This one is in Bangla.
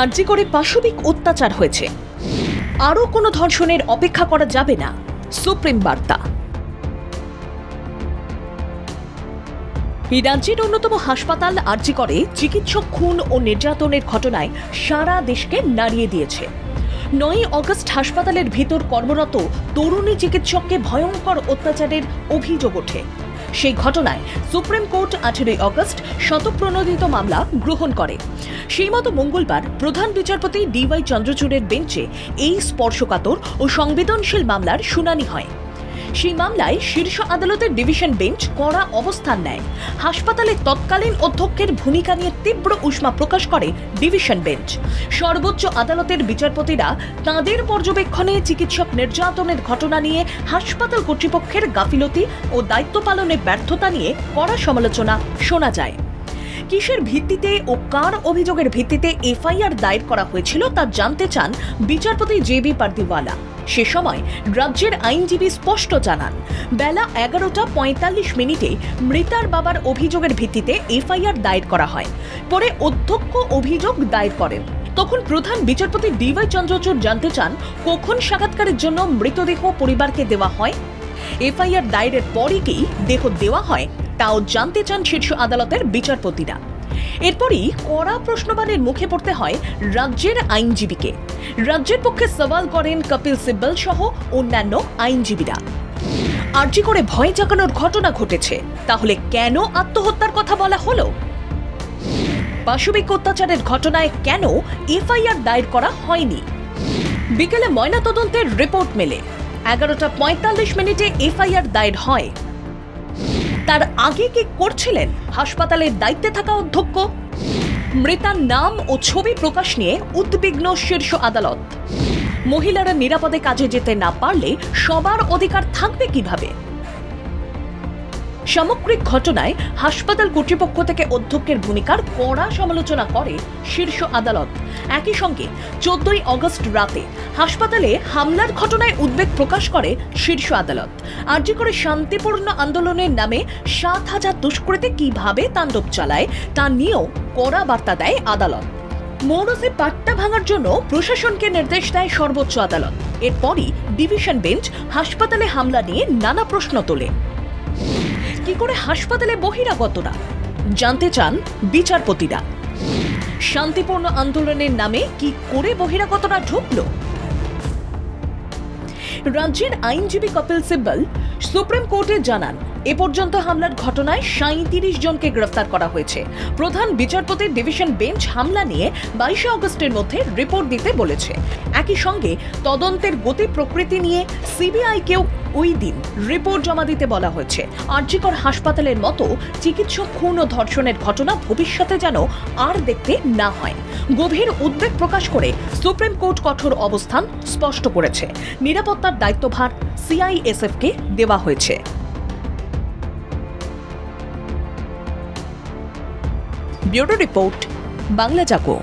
আরজি করে পাশবিক অত্যাচার হয়েছে, আরও কোনো ধর্ষণের অপেক্ষা করা যাবে না, সুপ্রিম বার্তা। রাজ্যের অন্যতম হাসপাতাল আরজি করে চিকিৎসক খুন ও নির্যাতনের ঘটনায় সারা দেশকে নাড়িয়ে দিয়েছে। 9 আগস্ট হাসপাতালের ভিতর কর্মরত তরুণী চিকিৎসককে ভয়ঙ্কর অত্যাচারের অভিযোগ ওঠে। সেই ঘটনায় সুপ্রিম কোর্ট 18 আগস্ট শতপ্রণোদিত মামলা গ্রহণ করে। সেই মতো মঙ্গলবার প্রধান বিচারপতি DY চন্দ্রচূড়ের বেঞ্চে এই স্পর্শকাতর ও সংবেদনশীল মামলার শুনানি হয়। সেই মামলায় শীর্ষ আদালতের ডিভিশন বেঞ্চ কড়া অবস্থান নেয়। হাসপাতালের তৎকালীন অধ্যক্ষের ভূমিকা নিয়ে তীব্র উষ্মা প্রকাশ করে ডিভিশন বেঞ্চ। সর্বোচ্চ আদালতের বিচারপতিরা তাঁদের পর্যবেক্ষণে চিকিৎসক নির্যাতনের ঘটনা নিয়ে হাসপাতাল কর্তৃপক্ষের গাফিলতি ও দায়িত্ব পালনে ব্যর্থতা নিয়ে কড়া সমালোচনা শোনা যায়। কিসের ভিত্তিতে ও কার অভিযোগের ভিত্তিতে এফআইআর দায়ের করা হয়েছিল তা জানতে চান বিচারপতি JB পারদিওয়ালা। সে সময় রাজ্যের আইনজীবী স্পষ্ট জানান, বেলা 11:45 মৃতার বাবার অভিযোগের ভিত্তিতে এফআইআর দায়ের করা হয়। পরে অধ্যক্ষ অভিযোগ দায়ের করেন। তখন প্রধান বিচারপতি DY চন্দ্রচূড় জানতে চান, কখন সাক্ষাৎকারের জন্য মৃতদেহ পরিবারকে দেওয়া হয়। এফআইআর দায়েরের পরই কি দেহ দেওয়া হয় তাও জানতে চান শীর্ষ আদালতের বিচারপতিরা। এরপরই কড়া প্রশ্নবাণের মুখে পড়তে হয় রাজ্যের আইনজীবীকে। রাজ্যের পক্ষে সওয়াল করেন কপিল সিব্বল সহ অন্যান্য আইনজীবীরা। আরজি করে ভয় জাগানোর ঘটনা ঘটেছে, তাহলে কেন আত্মহত্যার কথা বলা হলো? পাশবিক অত্যাচারের ঘটনায় কেন এফআইআর দায়ের করা হয়নি? বিকেলে ময়নাতদন্তের রিপোর্ট মেলে। 11:45 এফআইআর দায়ের হয়। তার আগে কি করছিলেন হাসপাতালের দায়িত্বে থাকা অধ্যক্ষ? মৃতার নাম ও ছবি প্রকাশ নিয়ে উদ্বিগ্ন শীর্ষ আদালত। মহিলারা নিরাপদে কাজে যেতে না পারলে সবার অধিকার থাকবে কিভাবে? সামগ্রিক ঘটনায় হাসপাতাল কর্তৃপক্ষ থেকে অধ্যক্ষের ভূমিকার কড়া সমালোচনা করে শীর্ষ আদালত। একই সঙ্গে 14 আগস্ট রাতে হাসপাতালে হামলার ঘটনায় উদ্বেগ প্রকাশ করে শীর্ষ আদালত। আরজি করে শান্তিপূর্ণ আন্দোলনের নামে 7,000 দুষ্কৃতী কিভাবে তাণ্ডব চালায় তা নিয়েও কড়া বার্তা দেয় আদালত। মৌরসে পাট্টা ভাঙার জন্য প্রশাসনকে নির্দেশ দেয় সর্বোচ্চ আদালত। এরপরই ডিভিশন বেঞ্চ হাসপাতালে হামলা নিয়ে নানা প্রশ্ন তোলে। কি করে হাসপাতালে বহিরাগতরা? জানতে চান বিচারপতিরা। শান্তিপূর্ণ আন্দোলনের নামে কি করে বহিরাগতরা ঢুকলো? রাজ্যের আইনজীবী কপিল সিব্বল সুপ্রিম কোর্টে জানান, এ পর্যন্ত হামলার ঘটনায় 37 জনকে গ্রেফতার করা হয়েছে। প্রধান বিচারপতির ডিভিশন বেঞ্চ হামলা নিয়ে 22 আগস্টের মধ্যে রিপোর্ট দিতে বলেছে। একই সঙ্গে তদন্তের গতি প্রকৃতি নিয়ে সিবিআইকেও ওই দিন রিপোর্ট জমা দিতে বলা হয়েছে। আরজি কর হাসপাতালের মতো চিকিৎসক খুন ও ধর্ষণের ঘটনা ভবিষ্যতে যেন আর দেখতে না হয়। গভীর উদ্বেগ প্রকাশ করে সুপ্রিম কোর্ট কঠোর অবস্থান স্পষ্ট করেছে। নিরাপত্তার দায়িত্বভার CISF-কে দেওয়া হয়েছে। ব্যুরো রিপোর্ট, বাংলা জাগো।